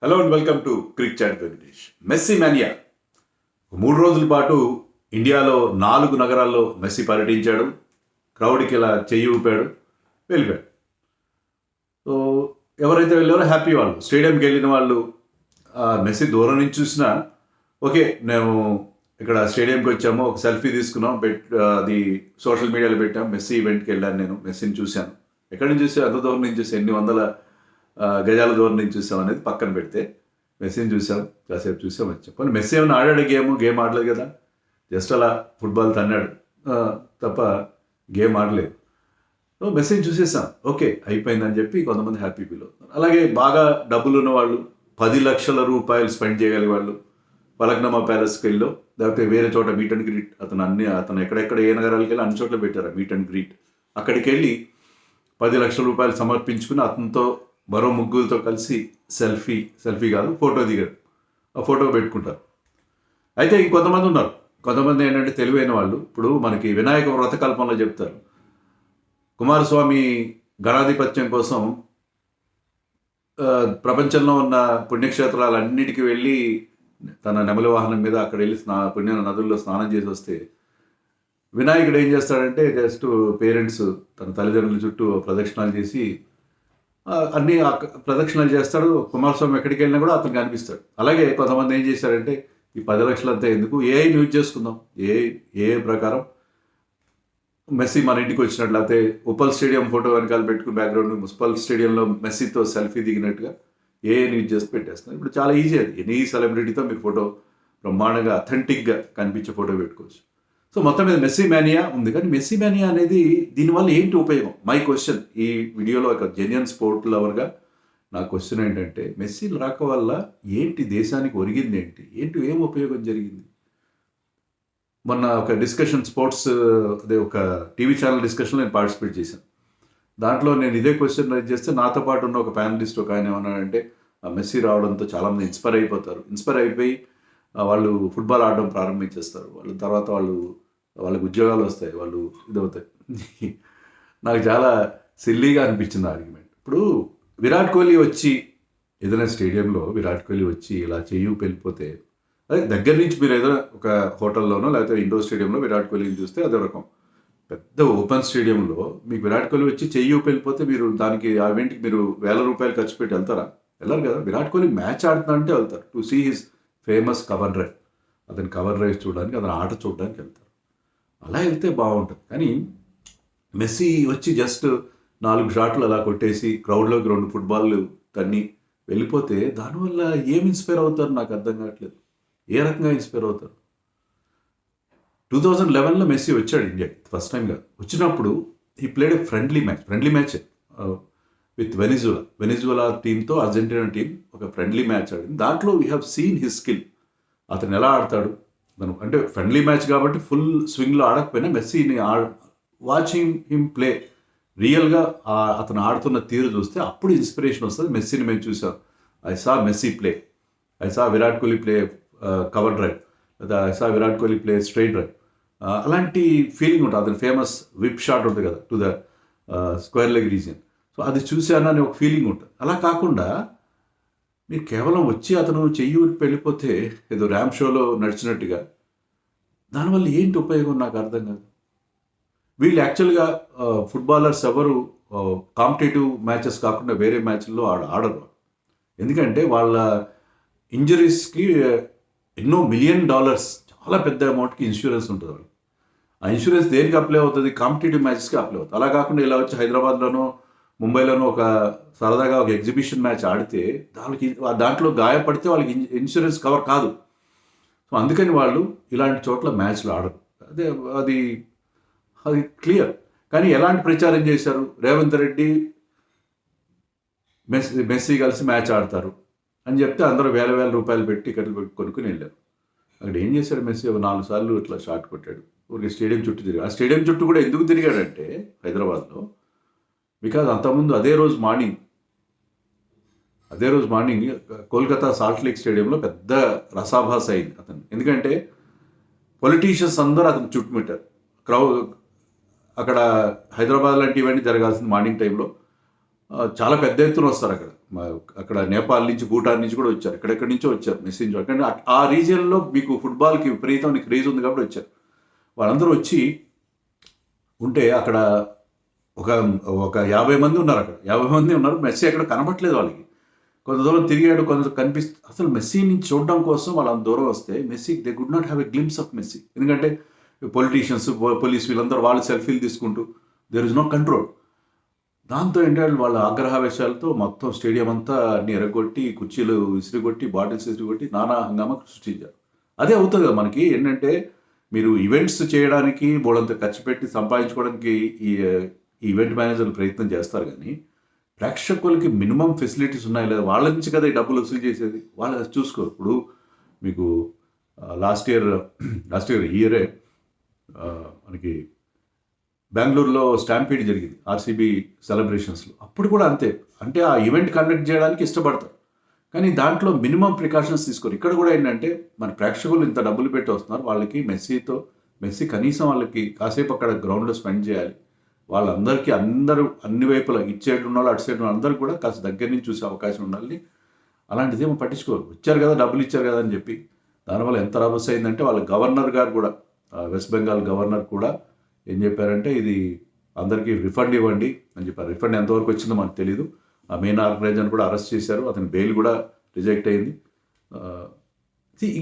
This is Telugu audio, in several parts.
Hello and welcome to crick chat Venkatesh. Messi mania 3 రోజుల పాటు ఇండియాలో 4 నగరాల్లో మెస్సీ పర్యటించాడు. క్రౌడ్కి ఇలా చెయ్యి ఊపాడు, వెళ్ళిపోయాడు. సో ఎవరైతే వెళ్ళారో హ్యాపీ వాళ్ళు. స్టేడియంకి వెళ్ళిన వాళ్ళు మెస్సీ దూరం నుంచి చూసినా ఓకే, మేము ఇక్కడ స్టేడియంకి వచ్చాము, ఒక సెల్ఫీ తీసుకున్నాం, అది సోషల్ మీడియాలో పెట్టాం. మెస్సీ ఈవెంట్కి వెళ్ళాను, నేను మెస్సీని చూశాను. ఎక్కడి నుంచి చూసి అంత దూరం నుంచి చూసి ఎన్ని వందల గజాల దూరం నుంచి చూసాం అనేది పక్కన పెడితే మెస్సీని చూసాం, కాసేపు చూసాం, వచ్చాం. పోనీ మెస్సీ ఏమైనా ఆడాడు గేమ్ ఆడలేదు కదా, జస్ట్ అలా ఫుట్బాల్ తన్నాడు తప్ప గేమ్ ఆడలేదు. సో మెస్సీని చూసేసాం, ఓకే అయిపోయిందని చెప్పి కొంతమంది హ్యాపీ ఫీల్ అవుతున్నారు. అలాగే బాగా డబ్బులు ఉన్న వాళ్ళు, 10 లక్షల రూపాయలు స్పెండ్ చేయగలిగే వాళ్ళు పలక్నమా ప్యాలెస్కి వెళ్ళో లేకపోతే వేరే చోట మీట్ అండ్ గ్రీట్, అతను ఎక్కడెక్కడ ఏ నగరాలకి వెళ్ళి అన్ని చోట్ల పెట్టారు మీట్ అండ్ గ్రీట్. అక్కడికి వెళ్ళి 10 లక్షల రూపాయలు సమర్పించుకుని అతనితో మరో ముగ్గురితో కలిసి సెల్ఫీ కాదు ఫోటో దిగారు, ఆ ఫోటో పెట్టుకుంటారు. అయితే ఇంకొంతమంది ఉన్నారు, కొంతమంది ఏంటంటే తెలివైన వాళ్ళు. ఇప్పుడు మనకి వినాయక వ్రతకల్పంలో చెప్తారు, కుమారస్వామి గణాధిపత్యం కోసం ప్రపంచంలో ఉన్న పుణ్యక్షేత్రాలన్నిటికీ వెళ్ళి తన నెమలి వాహనం మీద అక్కడ వెళ్ళి పుణ్య నదుల్లో స్నానం చేసి వస్తే వినాయకుడు ఏం చేస్తాడంటే జస్ట్ పేరెంట్స్ తన తల్లిదండ్రుల చుట్టూ ప్రదక్షిణాలు చేసి అన్ని ప్రదక్షిణాలు చేస్తాడు. కుమారస్వామి ఎక్కడికి వెళ్ళినా కూడా అతనికి అనిపిస్తాడు. అలాగే కొంతమంది ఏం చేశారంటే ఈ 10 లక్షలు అంతా ఎందుకు, ఏఐని యూజ్ చేసుకుందాం, ఏ ప్రకారం మెస్సీ మన ఇంటికి వచ్చినట్లు, లేకపోతే ఉప్పల్ స్టేడియం ఫోటో వెనకాల పెట్టుకుని బ్యాక్గ్రౌండ్ ఉప్పల్ స్టేడియంలో మెస్సీతో సెల్ఫీ దిగినట్టుగా ఏఐని యూజ్ చేసి పెట్టేస్తున్నారు. ఇప్పుడు చాలా ఈజీ, అది ఎనీ సెలబ్రిటీతో మీరు ఫోటో బ్రహ్మాండంగా అథెంటిక్గా కనిపించే ఫోటో పెట్టుకోవచ్చు. సో మొత్తం మీద మెస్సీ మేనియా ఉంది. కానీ మెస్సీ మేనియా అనేది దీనివల్ల ఏంటి ఉపయోగం? మై క్వశ్చన్, ఈ వీడియోలో ఒక జెన్యున్ స్పోర్ట్ లవర్గా నా క్వశ్చన్ ఏంటంటే, మెస్సీ రాక వల్ల ఏంటి దేశానికి ఒరిగింది, ఏం ఉపయోగం జరిగింది? మొన్న ఒక డిస్కషన్ స్పోర్ట్స్ అదే ఒక టీవీ ఛానల్ డిస్కషన్లో నేను పార్టిసిపేట్ చేశాను. దాంట్లో నేను ఇదే క్వశ్చన్ రైజ్ చేస్తే నాతో పాటు ఉన్న ఒక ప్యానలిస్ట్ ఒక ఆయన ఏమన్నాడంటే, మెస్సీ రావడంతో చాలామంది ఇన్స్పైర్ అయిపోయి వాళ్ళు ఫుట్బాల్ ఆడడం ప్రారంభించేస్తారు, వాళ్ళు తర్వాత వాళ్ళకి ఉద్యోగాలు వస్తాయి, వాళ్ళు ఇదవుతాయి. నాకు చాలా సిల్లీగా అనిపించింది ఆర్గ్యుమెంట్. ఇప్పుడు విరాట్ కోహ్లీ వచ్చి ఏదైనా స్టేడియంలో విరాట్ కోహ్లీ వచ్చి ఇలా చెయ్యి వెళ్ళిపోతే, అదే దగ్గర నుంచి మీరు ఏదైనా ఒక హోటల్లోనో లేకపోతే ఇండోర్ స్టేడియంలో విరాట్ కోహ్లీని చూస్తే అదే రకం. పెద్ద ఓపెన్ స్టేడియంలో మీకు విరాట్ కోహ్లీ వచ్చి చెయ్యి వెళ్ళిపోతే మీరు దానికి ఆ ఈవెంట్కి మీరు ₹1000 ఖర్చు పెట్టి వెళ్తారా? వెళ్ళరు కదా. విరాట్ కోహ్లీ మ్యాచ్ ఆడుతుందంటే వెళ్తారు, to see his famous cover drive, అతని కవర్ డ్రైవ్ చూడడానికి, అతని ఆట చూడడానికి వెళ్తారు. అలా వెళ్తే బాగుంటుంది. కానీ మెస్సీ వచ్చి జస్ట్ 4 షాట్లు అలా కొట్టేసి క్రౌడ్లోకి 2 ఫుట్బాల్లు తన్ని వెళ్ళిపోతే దానివల్ల ఏం ఇన్స్పైర్ అవుతారు నాకు అర్థం కావట్లేదు. ఏ రకంగా ఇన్స్పైర్ అవుతారు? 2011లో మెస్సీ వచ్చాడు ఇండియాకి ఫస్ట్ టైంగా. వచ్చినప్పుడు ఈ played friendly match with Venezuela టీంతో అర్జెంటీనా టీం ఒక ఫ్రెండ్లీ మ్యాచ్ ఆడింది. దాంట్లో we have seen his skill, అతను ఎలా ఆడతాడు. అంటే ఫ్రెండ్లీ మ్యాచ్ కాబట్టి ఫుల్ స్వింగ్లో ఆడకపోయినా మెస్సీని వాచింగ్ హిమ్ ప్లే రియల్గా అతను ఆడుతున్న తీరు చూస్తే అప్పుడు ఇన్స్పిరేషన్ వస్తుంది. మెస్సీని మేము చూసాం, I saw Messi play, I saw Virat Kohli play cover drive, లేదా I saw Virat Kohli play straight drive. అలాంటి ఫీలింగ్ ఉంటుంది. అతని ఫేమస్ విప్ షాట్ ఉంటుంది కదా to the square leg region. So అది చూశానని ఒక ఫీలింగ్ ఉంటుంది. అలా కాకుండా మీరు కేవలం వచ్చి అతను చెయ్యి వెళ్ళిపోతే ఏదో ర్యామ్ షోలో నడిచినట్టుగా, దానివల్ల ఏంటి ఉపయోగం నాకు అర్థం కాదు. వీళ్ళు యాక్చువల్గా ఫుట్బాలర్స్ ఎవరు కాంపిటేటివ్ మ్యాచెస్ కాకుండా వేరే మ్యాచ్ల్లో ఆడరు. ఎందుకంటే వాళ్ళ ఇంజరీస్కి ఎన్నో $1 మిలియన్ చాలా పెద్ద అమౌంట్కి ఇన్సూరెన్స్ ఉంటుంది వాళ్ళు. ఆ ఇన్సూరెన్స్ దేనికి అప్లై అవుతుంది? కాంపిటేటివ్ మ్యాచెస్కి అప్లై అవుతుంది. అలా కాకుండా ఇలా వచ్చి హైదరాబాద్లోనో ముంబైలోనో ఒక సరదాగా ఒక ఎగ్జిబిషన్ మ్యాచ్ ఆడితే దాంట్లో గాయపడితే వాళ్ళకి ఇన్సూరెన్స్ కవర్ కాదు. సో అందుకని వాళ్ళు ఇలాంటి చోట్ల మ్యాచ్లు ఆడరు. అది క్లియర్. కానీ ఎలాంటి ప్రచారం చేశారు? రేవంత్ రెడ్డి మెస్సీ కలిసి మ్యాచ్ ఆడతారు అని చెప్తే అందరూ ₹1,000 పెట్టి టికెట్లు పెట్టి కొనుక్కుని వెళ్ళారు. అక్కడ ఏం చేశాడు మెస్సీ? 4 సార్లు ఇట్లా షాట్ కొట్టాడు, ఊరికి స్టేడియం చుట్టూ తిరిగాడు. ఆ స్టేడియం చుట్టూ కూడా ఎందుకు తిరిగాడంటే హైదరాబాద్లో, బికాజ్ అంతకుముందు అదే రోజు మార్నింగ్ కోల్కతా సాల్ట్ లేక్ స్టేడియంలో పెద్ద రసాభాస అయింది అతను. ఎందుకంటే పొలిటీషియన్స్ అందరూ అతను చుట్టుముట్టారు. అక్కడ హైదరాబాద్ లాంటి ఇవన్నీ జరగాల్సింది మార్నింగ్ టైంలో. చాలా పెద్ద ఎత్తున వస్తారు అక్కడ. అక్కడ నేపాల్ నుంచి, భూటాన్ నుంచి కూడా వచ్చారు. ఎక్కడెక్కడి నుంచో వచ్చారు మెస్సీ నుంచి. కానీ ఆ రీజియన్‌లో మీకు ఫుట్‌బాల్‌కి విపరీతమైన క్రేజ్ ఉంది కాబట్టి వచ్చారు. వాళ్ళందరూ వచ్చి ఉంటే అక్కడ ఒక ఒక 50 మంది ఉన్నారు అక్కడ. 50 మంది ఉన్నారు. మెస్సీ అక్కడ కనపట్లేదు వాళ్ళకి. కొంత దూరం తిరిగాడు, కొంత అసలు మెస్సీని చూడడం కోసం వాళ్ళు అంత దూరం వస్తే Messi they could not have a glimpse of Messi. ఎందుకంటే పొలిటీషియన్స్, పోలీస్ వీళ్ళందరూ వాళ్ళు సెల్ఫీలు తీసుకుంటూ దేర్ ఇస్ నో కంట్రోల్. దాంతో ఏంటంటే వాళ్ళ ఆగ్రహావేశాలతో మొత్తం స్టేడియం అంతా అన్ని ఎరగొట్టి, కుర్చీలు విసిరిగొట్టి, బాటిల్స్ విసిరిగొట్టి నానా హంగామా సృష్టించారు. అదే అవుతుంది కదా మనకి. ఏంటంటే మీరు ఈవెంట్స్ చేయడానికి బోలెడంత ఖర్చు పెట్టి సంపాదించుకోవడానికి ఈ ఈవెంట్ మేనేజర్లు ప్రయత్నం చేస్తారు కానీ ప్రేక్షకులకి మినిమం ఫెసిలిటీస్ ఉన్నాయి లేదా వాళ్ళ నుంచి కదా ఈ డబ్బులు వసూలు చేసేది. వాళ్ళు అది చూసుకోరు. ఇప్పుడు మీకు లాస్ట్ ఇయరే మనకి బెంగళూరులో స్టాంపీడ్ జరిగింది ఆర్సీబీ సెలబ్రేషన్స్లో. అప్పుడు కూడా అంతే. అంటే ఆ ఈవెంట్ కండక్ట్ చేయడానికి ఇష్టపడతారు కానీ దాంట్లో మినిమం ప్రికాషన్స్ తీసుకోరు. ఇక్కడ కూడా ఏంటంటే మన ప్రేక్షకులు ఇంత డబ్బులు పెట్టి వస్తున్నారు, వాళ్ళకి మెస్సీ కనీసం వాళ్ళకి కాసేపు అక్కడ గ్రౌండ్లో స్పెండ్ చేయాలి. వాళ్ళందరికీ అందరూ అన్ని వైపులా ఇటు సైడ్ ఉన్న వాళ్ళు అటు సైడ్ ఉన్న అందరూ కూడా కాస్త దగ్గర నుంచి చూసే అవకాశం ఉండాలి. అలాంటిది ఏమో పట్టించుకోరు. ఇచ్చారు కదా, డబ్బులు ఇచ్చారు కదా అని చెప్పి. దానివల్ల ఎంత రభస అయిందంటే వాళ్ళ గవర్నర్ గారు కూడా, వెస్ట్ బెంగాల్ గవర్నర్ కూడా ఏం చెప్పారంటే ఇది అందరికీ రిఫండ్ ఇవ్వండి అని చెప్పారు. రిఫండ్ ఎంతవరకు వచ్చిందో మనకు తెలీదు. ఆ మెయిన్ ఆర్గనైజర్ని కూడా అరెస్ట్ చేశారు. అతని బెయిల్ కూడా రిజెక్ట్ అయింది.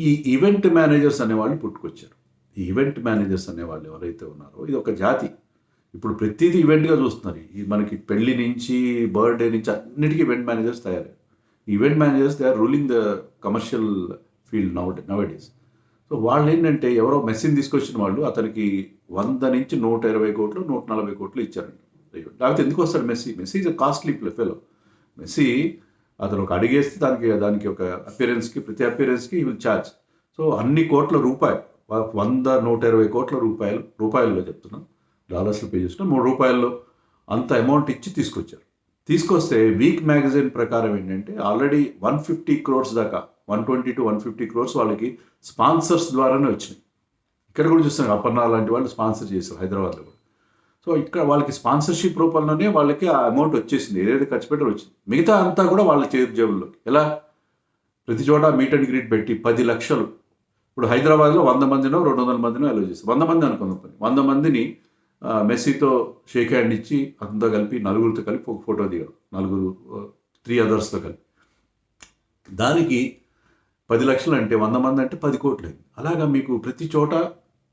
ఈ ఈవెంట్ మేనేజర్స్ అనేవాళ్ళు పుట్టుకొచ్చారు. ఈ ఈవెంట్ మేనేజర్స్ అనేవాళ్ళు ఎవరైతే ఉన్నారో ఇది ఒక జాతి. ఇప్పుడు ప్రతిదీ ఈవెంట్గా చూస్తున్నారు. ఈ మనకి పెళ్లి నుంచి బర్త్డే నుంచి అన్నిటికీ ఈవెంట్ మేనేజర్స్ తయారయ్యారు. Event managers they are ruling the commercial field nowadays. So వాళ్ళు ఏంటంటే ఎవరో మెస్సీని తీసుకొచ్చిన వాళ్ళు అతనికి 100 నుంచి 120 కోట్లు 140 కోట్లు ఇచ్చారండి. లేకపోతే ఎందుకు వస్తాడు Messi is a costly fellow. Messi అతను ఒక అడిగేస్తే దానికి ఒక అపియరెన్స్కి, ప్రతి అపియరెన్స్కి ఈ విల్ ఛార్జ్. సో అన్ని కోట్ల రూపాయలు, 100-120 కోట్ల రూపాయల్లో చెప్తున్నాం, డాలర్స్లో పే చేసిన ₹3 అంత అమౌంట్ ఇచ్చి తీసుకొస్తే వీక్ మ్యాగజైన్ ప్రకారం ఏంటంటే ఆల్రెడీ 150 crores దాకా, 120 to 150 crores వాళ్ళకి స్పాన్సర్స్ ద్వారానే వచ్చినాయి. ఇక్కడ కూడా చూస్తున్నాం, అపర్ణ లాంటి వాళ్ళు స్పాన్సర్ చేశారు హైదరాబాద్లో కూడా. సో ఇక్కడ వాళ్ళకి స్పాన్సర్షిప్ రూపంలోనే వాళ్ళకి ఆ అమౌంట్ వచ్చేసింది, ఏదైతే ఖర్చు పెట్టారో వచ్చింది. మిగతా అంతా కూడా వాళ్ళ జేబుల్లో. ఎలా? ప్రతి చోట మీట్ అండ్ గ్రీట్ పెట్టి 10 లక్షలు. ఇప్పుడు హైదరాబాద్లో 100 మందినో 200 మందినో అలో చేస్తారు. 100 మంది అనుకుందాం. 100 మందిని మెస్సీతో షేక్ హ్యాండ్ ఇచ్చి అంతా కలిపి నలుగురితో కలిపి ఒక ఫోటో దిగారు, 3 othersతో కలిపి. దానికి 10 లక్షలు అంటే 100 మంది అంటే 10 కోట్లు. అలాగా మీకు ప్రతి చోట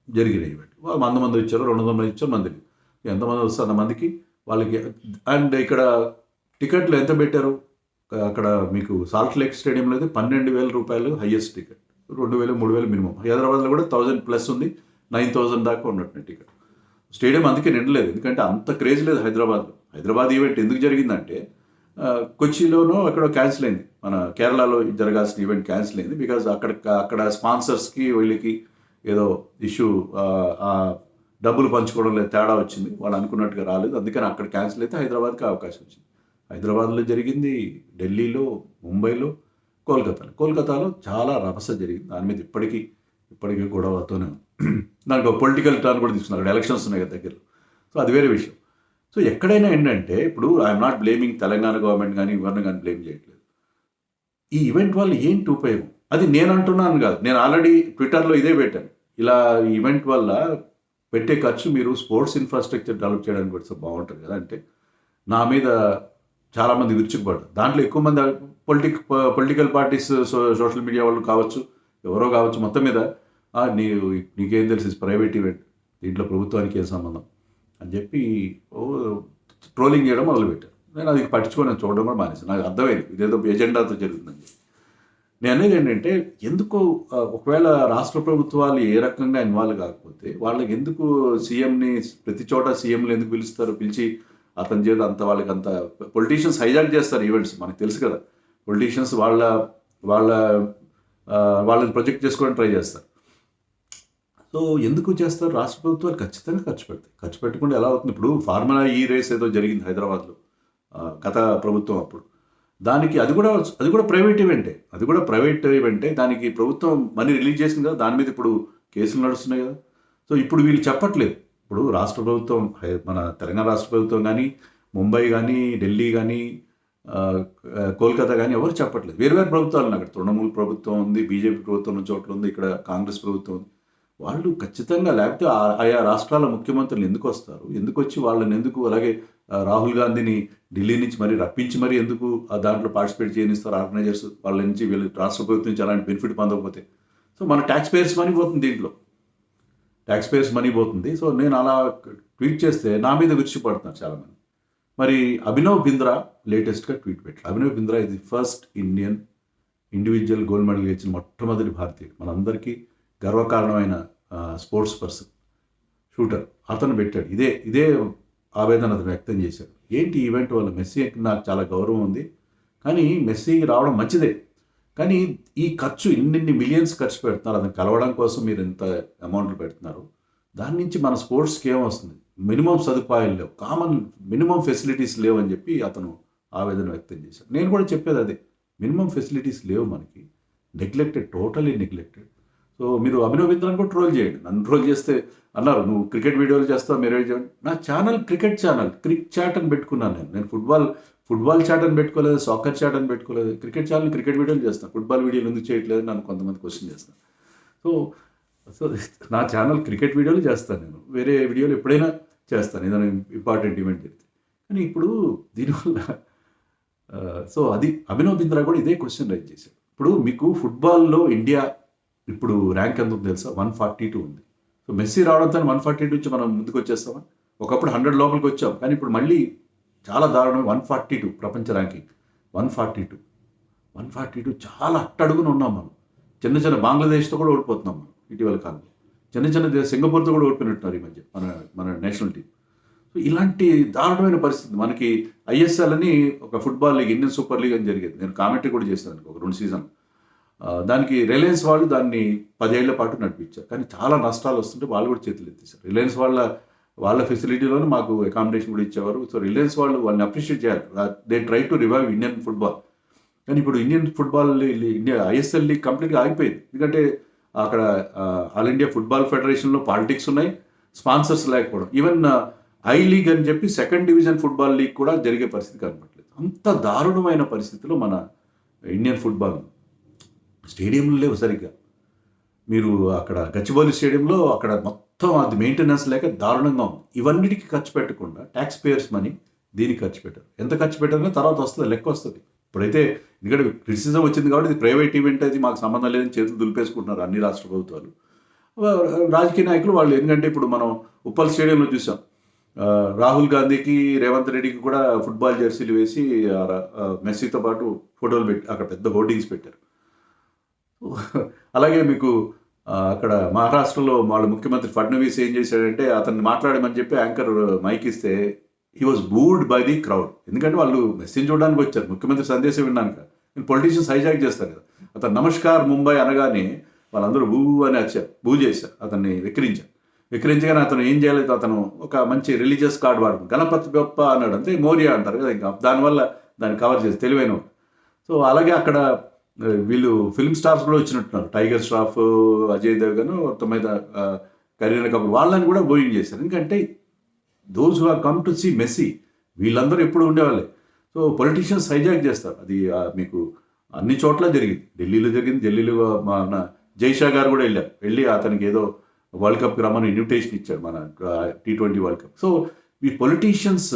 జరిగినాయి. 100 మంది ఇచ్చారు, 200 మంది ఇచ్చారు, మందికి ఎంతమంది వస్తే అంతమందికి వాళ్ళకి. అండ్ ఇక్కడ టికెట్లు ఎంత పెట్టారు? అక్కడ మీకు సాల్ట్ లేక్ స్టేడియంలో అయితే ₹12,000 హైయెస్ట్ టికెట్, 2,000 3,000 మినిమం. హైదరాబాద్లో కూడా 1,000+ ఉంది, 9,000 దాకా ఉన్నట్టు టికెట్. స్టేడియం అందుకే నిండలేదు, ఎందుకంటే అంత క్రేజ్ లేదు హైదరాబాద్లో. హైదరాబాద్ ఈవెంట్ ఎందుకు జరిగిందంటే కొచ్చిలోనో ఎక్కడో క్యాన్సిల్ అయింది. మన కేరళలో జరగాల్సిన ఈవెంట్ క్యాన్సిల్ అయింది. బికాజ్ అక్కడ స్పాన్సర్స్కి వీళ్ళకి ఏదో ఇష్యూ, డబ్బులు పంచుకోవడంలో తేడా వచ్చింది, వాళ్ళు అనుకున్నట్టుగా రాలేదు. అందుకని అక్కడ క్యాన్సిల్ అయితే హైదరాబాద్కి అవకాశం వచ్చింది. హైదరాబాద్లో జరిగింది, ఢిల్లీలో, ముంబైలో, కోల్కతాలో చాలా రభస జరిగింది. దాని మీద ఇప్పటికీ గొడవతోనే ఉంది. దానికి ఒక పొలిటికల్ టర్న్ కూడా తీసుకున్నారు. అక్కడ ఎలక్షన్స్ ఉన్నాయి కదా దగ్గరలో. సో అది వేరే విషయం. సో ఎక్కడైనా ఏంటంటే ఇప్పుడు I'm not blaming Telangana government కానీ ఎవరిని కానీ బ్లేమ్ చేయట్లేదు. ఈ ఈవెంట్ వల్ల ఏంటి ఉపయోగం అది నేను అంటున్నాను కాదు. నేను ఆల్రెడీ ట్విట్టర్లో ఇదే పెట్టాను. ఇలా ఈవెంట్ వల్ల పెట్టే ఖర్చు మీరు స్పోర్ట్స్ ఇన్ఫ్రాస్ట్రక్చర్ డెవలప్ చేయడానికి పెడితే బాగుంటుంది కదా. అంటే నా మీద చాలామంది విరుచుకుపడ్డారు. దాంట్లో ఎక్కువ మంది పొలిటికల్ పార్టీస్, సోషల్ మీడియా వాళ్ళు కావచ్చు, ఎవరో కావచ్చు, మొత్తం మీద నీకేం తెలుసు, ప్రైవేట్ ఈవెంట్, దీంట్లో ప్రభుత్వానికి ఏం సంబంధం అని చెప్పి ట్రోలింగ్ చేయడం మొదలుపెట్టారు. నేను అది పట్టించుకొని చూడడం కూడా మానేసాను. నాకు అర్థమైంది ఇదేదో ఎజెండాతో జరుగుతుందని చెప్పి. నేను అనేది ఏంటంటే ఎందుకు ఒకవేళ రాష్ట్ర ప్రభుత్వాలు ఏ రకంగా ఇన్వాల్వ్ కాకపోతే వాళ్ళకి ఎందుకు సీఎంని ప్రతి చోట సీఎంలు ఎందుకు పిలిచి అతని చేత అంత వాళ్ళకి అంత పొలిటీషియన్స్ హైజాక్ చేస్తారు ఈవెంట్స్. మనకు తెలుసు కదా, పొలిటీషియన్స్ వాళ్ళని ప్రొజెక్ట్ చేసుకోవడానికి ట్రై చేస్తారు. సో ఎందుకు చేస్తారు? రాష్ట్ర ప్రభుత్వాలు ఖచ్చితంగా ఖర్చు పెడతాయి. ఖర్చు పెట్టకుండా ఎలా అవుతుంది? ఇప్పుడు ఫార్ములా ఈ రేస్ ఏదో జరిగింది హైదరాబాద్లో గత ప్రభుత్వం అప్పుడు. దానికి అది కూడా ప్రైవేట్ ఈవెంటే. దానికి ప్రభుత్వం మనీ రిలీజ్ చేసింది కదా, దాని మీద ఇప్పుడు కేసులు నడుస్తున్నాయి కదా. సో ఇప్పుడు వీళ్ళు చెప్పట్లేదు. ఇప్పుడు రాష్ట్ర ప్రభుత్వం, మన తెలంగాణ రాష్ట్ర ప్రభుత్వం కానీ, ముంబై కానీ, ఢిల్లీ కానీ, కోల్కతా కానీ ఎవరు చెప్పట్లేదు. వేరు వేరు ప్రభుత్వాలు ఉన్నాయి. అక్కడ తృణమూల్ ప్రభుత్వం ఉంది, బీజేపీ ప్రభుత్వం ఉన్న చోట్ల ఉంది, ఇక్కడ కాంగ్రెస్ ప్రభుత్వం ఉంది. వాళ్ళు ఖచ్చితంగా లేకపోతే ఆయా రాష్ట్రాల ముఖ్యమంత్రులు ఎందుకు వస్తారు, ఎందుకు వచ్చి వాళ్ళని ఎందుకు అలాగే రాహుల్ గాంధీని ఢిల్లీ నుంచి మరి రప్పించి మరి ఎందుకు దాంట్లో పార్టిసిపేట్ చేయనిస్తారు ఆర్గనైజర్స్, వాళ్ళ నుంచి వీళ్ళు రాష్ట్ర ప్రభుత్వం నుంచి అలాంటి బెనిఫిట్ పొందకపోతే. సో మన ట్యాక్స్ పేయర్స్ మనీ పోతుంది దీంట్లో, ట్యాక్స్ పేయర్స్ మనీ పోతుంది. సో నేను అలా ట్వీట్ చేస్తే నా మీద విరుచుపడుతున్నారు చాలామంది. మరి అభినవ్ బింద్రా లేటెస్ట్గా ట్వీట్ పెట్టారు. అభినవ్ బింద్రా ఇది first Indian individual gold medal గెలిచిన మొట్టమొదటి భారతీయుడు, మనందరికీ గర్వకారణమైన స్పోర్ట్స్ పర్సన్, షూటర్. అతను పెట్టాడు ఇదే ఆవేదన అతను వ్యక్తం చేశాడు. ఏంటి ఈవెంట్ వల్ల మెస్సీ నాకు చాలా గౌరవం ఉంది, కానీ మెస్సీ రావడం మంచిదే, కానీ ఈ ఖర్చు ఇన్ని మిలియన్స్ ఖర్చు పెడుతున్నారు, అతను కలవడం కోసం మీరు ఎంత అమౌంట్లు పెడుతున్నారు, దాని నుంచి మన స్పోర్ట్స్కి ఏమొస్తుంది, మినిమం సదుపాయాలు లేవు, కామన్ మినిమం ఫెసిలిటీస్ లేవు అని చెప్పి అతను ఆవేదన వ్యక్తం చేశాడు. నేను కూడా చెప్పేది అదే, మినిమం ఫెసిలిటీస్ లేవు మనకి, నెగ్లెక్టెడ్, టోటలీ నెగ్లెక్టెడ్. సో మీరు అభినవ్ బింద్రాని కూడా ట్రోల్ చేయండి. నన్ను ట్రోల్ చేస్తే అన్నారు నువ్వు క్రికెట్ వీడియోలు చేస్తావు, మీరు చేయండి. నా channel cricket channel, crick chat అని పెట్టుకున్నాను నేను ఫుట్బాల్ చాట్ అని పెట్టుకోలేదు, సాకర్ చాట్ అని పెట్టుకోలేదు. క్రికెట్ ఛానల్ క్రికెట్ వీడియోలు చేస్తాను, ఫుట్బాల్ వీడియోలు ఎందుకు చేయట్లేదు నన్ను కొంతమంది క్వశ్చన్ చేస్తాను. సో నా ఛానల్ క్రికెట్ వీడియోలు చేస్తాను, నేను వేరే వీడియోలు ఎప్పుడైనా చేస్తాను ఏదైనా ఇంపార్టెంట్ ఈవెంట్ జరిగితే. కానీ ఇప్పుడు దీనివల్ల సో అది అభినవ్ బింద్రా కూడా ఇదే క్వశ్చన్ రైజ్ చేశాడు. ఇప్పుడు మీకు ఫుట్బాల్లో ఇండియా ఇప్పుడు ర్యాంక్ ఎంత ఉంది తెలుసా, 142 ఉంది. సో మెస్సీ రావడంతో 142 నుంచి మనం ముందుకు వచ్చేస్తామా? ఒకప్పుడు 100 లోపలికి వచ్చాం, కానీ ఇప్పుడు మళ్ళీ చాలా దారుణం. 142 ప్రపంచ ర్యాంకింగ్, 142 చాలా అట్టడుగున ఉన్నాం మనం. చిన్న బంగ్లాదేశ్తో కూడా ఓడిపోతున్నాం మనం ఇటీవల కాలంలో. చిన్న సింగపూర్తో కూడా ఓడిపోయినట్టున్నారు ఈ మధ్య మన నేషనల్ టీం. సో ఇలాంటి దారుణమైన పరిస్థితి మనకి. ఐఎస్ఎల్ అని ఒక football league, Indian super league అని జరిగేది, నేను కామెంటరీ కూడా చేశాను ఒక 2 సీజన్. దానికి రిలయన్స్ వాళ్ళు దాన్ని 10 ఏళ్ల పాటు నడిపించారు, కానీ చాలా నష్టాలు వస్తుంటే వాళ్ళు కూడా చేతులు ఎత్తేసారు. రిలయన్స్ వాళ్ళ ఫెసిలిటీలోనే మాకు అకామిడేషన్ కూడా ఇచ్చేవారు. సో రిలయన్స్ వాళ్ళని అప్రిషియేట్ చేయాలి, they try to revive Indian football. కానీ ఇప్పుడు Indian football India ISL league కంప్లీట్గా ఆగిపోయింది, ఎందుకంటే అక్కడ ఆల్ ఇండియా ఫుట్బాల్ ఫెడరేషన్లో పాలిటిక్స్ ఉన్నాయి, స్పాన్సర్స్ లేకపోవడం. ఈవెన్ ఐ లీగ్ అని చెప్పి 2nd డివిజన్ ఫుట్బాల్ లీగ్ కూడా జరిగే పరిస్థితి కనపట్లేదు. అంత దారుణమైన పరిస్థితిలో మన ఇండియన్ ఫుట్బాల్. స్టేడియంలు లేవు సరిగ్గా. మీరు అక్కడ గచ్చిబౌలి స్టేడియంలో అక్కడ మొత్తం అది మెయింటెనెన్స్ లేక దారుణంగా ఉంది. ఇవన్నిటికీ ఖర్చు పెట్టకుండా ట్యాక్స్ పేయర్స్ మనీ దీనికి ఖర్చు పెట్టారు. ఎంత ఖర్చు పెట్టారో తర్వాత వస్తుంది, లెక్క వస్తుంది. ఇప్పుడైతే ఎందుకంటే క్రిటిసిజం వచ్చింది కాబట్టి ఇది ప్రైవేట్ ఈవెంట్, అది మాకు సంబంధం లేదని చేతులు దులిపేసుకుంటున్నారు అన్ని రాష్ట్ర ప్రభుత్వాలు. రాజకీయ నాయకులు వాళ్ళు ఎందుకంటే ఇప్పుడు మనం ఉప్పల్ స్టేడియంలో చూసాం, రాహుల్ గాంధీకి రేవంత్ రెడ్డికి కూడా ఫుట్బాల్ జెర్సీలు వేసి మెస్సీతో పాటు ఫోటోలు పెట్టి అక్కడ పెద్ద హోర్డింగ్స్ పెట్టారు. అలాగే మీకు అక్కడ మహారాష్ట్రలో వాళ్ళ ముఖ్యమంత్రి ఫడ్నవీస్ ఏం చేశాడంటే అతన్ని మాట్లాడమని చెప్పి యాంకర్ మైక్ ఇస్తే he was booed by the crowd. ఎందుకంటే వాళ్ళు మెసేజ్ చూడడానికి వచ్చారు, ముఖ్యమంత్రి సందేశం విన్నాక. పొలిటీషియన్స్ హైజాక్ చేస్తారు కదా. అతను నమస్కార్ ముంబై అనగానే వాళ్ళందరూ అని వచ్చారు, చేశారు, అతన్ని విక్రించగానే అతను ఏం చేయలేదు, అతను ఒక మంచి రిలీజియస్ కార్డ్ వాడుతుంది, గణపతి బొప్ప అన్నాడు, అంతే మోరియా అంటారు కదా, ఇంకా దానివల్ల దాన్ని కవర్ చేసి తెలివైన. సో అలాగే అక్కడ వీళ్ళు ఫిల్మ్ స్టార్స్ కూడా వచ్చినట్టున్నారు, టైగర్ ష్రాఫ్, అజయ్ దేవ్గన్, మొత్తం మీద కరీనా కపూర్, వాళ్ళని కూడా బోయింగ్ చేశారు. ఎందుకంటే those who have come to see Messi, వీళ్ళందరూ ఎప్పుడు ఉండేవాళ్ళే. సో పొలిటీషియన్స్ హైజాక్ చేస్తారు. అది మీకు అన్ని చోట్ల జరిగింది, ఢిల్లీలో మన జైషా గారు కూడా వెళ్ళి అతనికి ఏదో వరల్డ్ కప్కి రమ్మని ఇన్విటేషన్ ఇచ్చాడు, మన T20 వరల్డ్ కప్. సో ఈ పొలిటీషియన్స్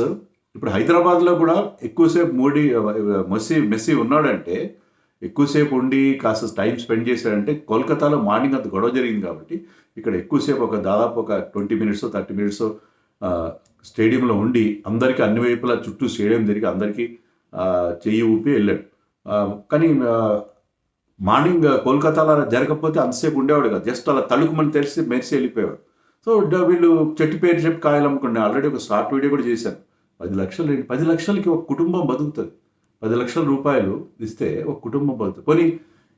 ఇప్పుడు హైదరాబాద్లో కూడా ఎక్కువసేపు మెస్సీ ఉన్నాడంటే, ఎక్కువసేపు ఉండి కాస్త టైం స్పెండ్ చేశాడంటే, కోల్కతాలో మార్నింగ్ అంత గొడవ జరిగింది కాబట్టి ఇక్కడ ఎక్కువసేపు దాదాపు ఒక 20 మినిట్స్ 30 మినిట్స్ స్టేడియంలో ఉండి అందరికీ అన్ని వైపులా చుట్టూ స్టేడియం తిరిగి అందరికీ చెయ్యి ఊపి వెళ్ళాడు. కానీ మార్నింగ్ కోల్కతాలో జరగకపోతే అంతసేపు ఉండేవాడు కదా, జస్ట్ అలా తలుకుమని తెలిసి మెరిసి వెళ్ళిపోయాడు. సో వీళ్ళు చెట్టు పేరు చెప్పి కాయలు అమ్ముకున్నాడు. ఆల్రెడీ ఒక షార్ట్ వీడియో కూడా చేశాను. 10 లక్షలకి ఒక కుటుంబం బతుకుతుంది. 10 లక్షల రూపాయలు ఇస్తే ఒక కుటుంబం బతుకుతుంది. పోనీ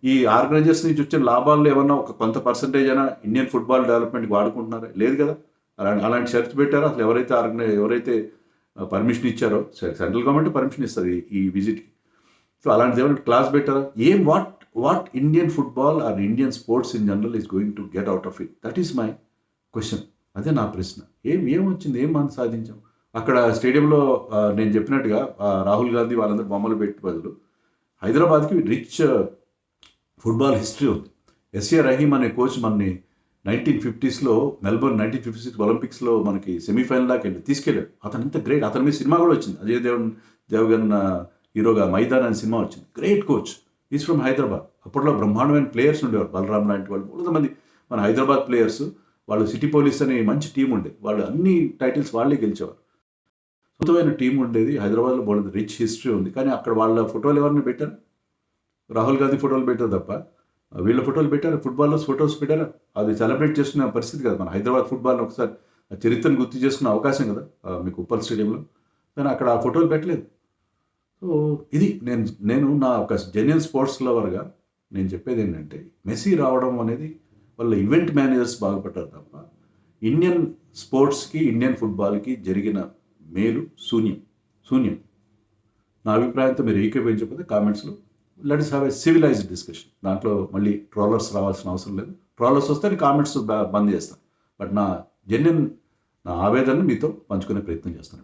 ఈ ఆర్గనైజర్స్ నుంచి వచ్చిన లాభాల్లో ఏమన్నా ఒక కొంత పర్సంటేజ్ అయినా ఇండియన్ ఫుట్బాల్ డెవలప్మెంట్కి వాడుకుంటున్నారా? లేదు కదా. అలాంటి షరతు పెట్టారో అసలు ఎవరైతే పర్మిషన్ ఇచ్చారో, సెంట్రల్ గవర్నమెంట్ పర్మిషన్ ఇస్తుంది ఈ విజిట్కి. సో అలాంటిది ఏమైనా క్లాస్ పెట్టారా? What Indian football or Indian sports in general is going to get out of it? That is my question. అదే నా ప్రశ్న. ఏమొచ్చింది, ఏం మనం సాధించాం? అక్కడ స్టేడియంలో నేను చెప్పినట్టుగా రాహుల్ గాంధీ వాళ్ళందరూ బొమ్మలు పెట్టి బదులు హైదరాబాద్కి రిచ్ ఫుట్బాల్ హిస్టరీ ఉంది. ఎస్ఏ రహీం అనే కోచ్ మనని 1950s మెల్బోర్న్ 1956 ఒలింపిక్స్లో మనకి సెమీఫైనల్ దాకా తీసుకెళ్ళాడు. అతను ఎంత గ్రేట్. అతని మీద సినిమా కూడా వచ్చింది. అజయ్ దేవగన్ హీరోగా మైదాన్ అనే సినిమా వచ్చింది. Great coach. Is from Hyderabad. అప్పట్లో బ్రహ్మాండమైన ప్లేయర్స్ ఉండేవారు. బలరాం లాంటి వాళ్ళు 300 మంది మన హైదరాబాద్ ప్లేయర్స్. వాళ్ళు సిటీ పోలీస్ అనే మంచి టీం ఉండేది. వాళ్ళు అన్ని టైటిల్స్ వాళ్ళే గెలిచేవారు. అద్భుతమైన టీం ఉండేది. హైదరాబాద్లో బాగుంది. రిచ్ హిస్టరీ ఉంది. కానీ అక్కడ వాళ్ళ ఫోటోలు ఎవరిని పెట్టారు? రాహుల్ గాంధీ ఫోటోలు పెట్టారు తప్ప వీళ్ళ ఫోటోలు పెట్టారు. ఫుట్బాల్లో ఫోటోస్ పెట్టారా? అది సెలబ్రేట్ చేసుకునే పరిస్థితి కదా. మన హైదరాబాద్ ఫుట్బాల్ని ఒకసారి చరిత్రను గుర్తు చేసుకునే అవకాశం కదా మీకు ఉప్పల్ స్టేడియంలో. కానీ అక్కడ ఆ ఫోటోలు పెట్టలేదు. సో ఇది నేను నా ఒక జెన్యున్ స్పోర్ట్స్ లవర్గా నేను చెప్పేది ఏంటంటే, మెస్సీ రావడం అనేది వాళ్ళ ఈవెంట్ మేనేజర్స్ బాగుపడ్డారు తప్ప ఇండియన్ స్పోర్ట్స్కి ఇండియన్ ఫుట్బాల్కి జరిగిన మేలు శూన్యం. నా అభిప్రాయంతో మీరు ఏకీభవించకపోతే కామెంట్స్లో let us have a civilised discussion. దాంట్లో మళ్ళీ ట్రోలర్స్ రావాల్సిన అవసరం లేదు. ట్రోలర్స్ వస్తే నేను కామెంట్స్ బంద్ చేస్తాను. బట్ నా ఆవేదనను మీతో పంచుకునే ప్రయత్నం చేస్తాను.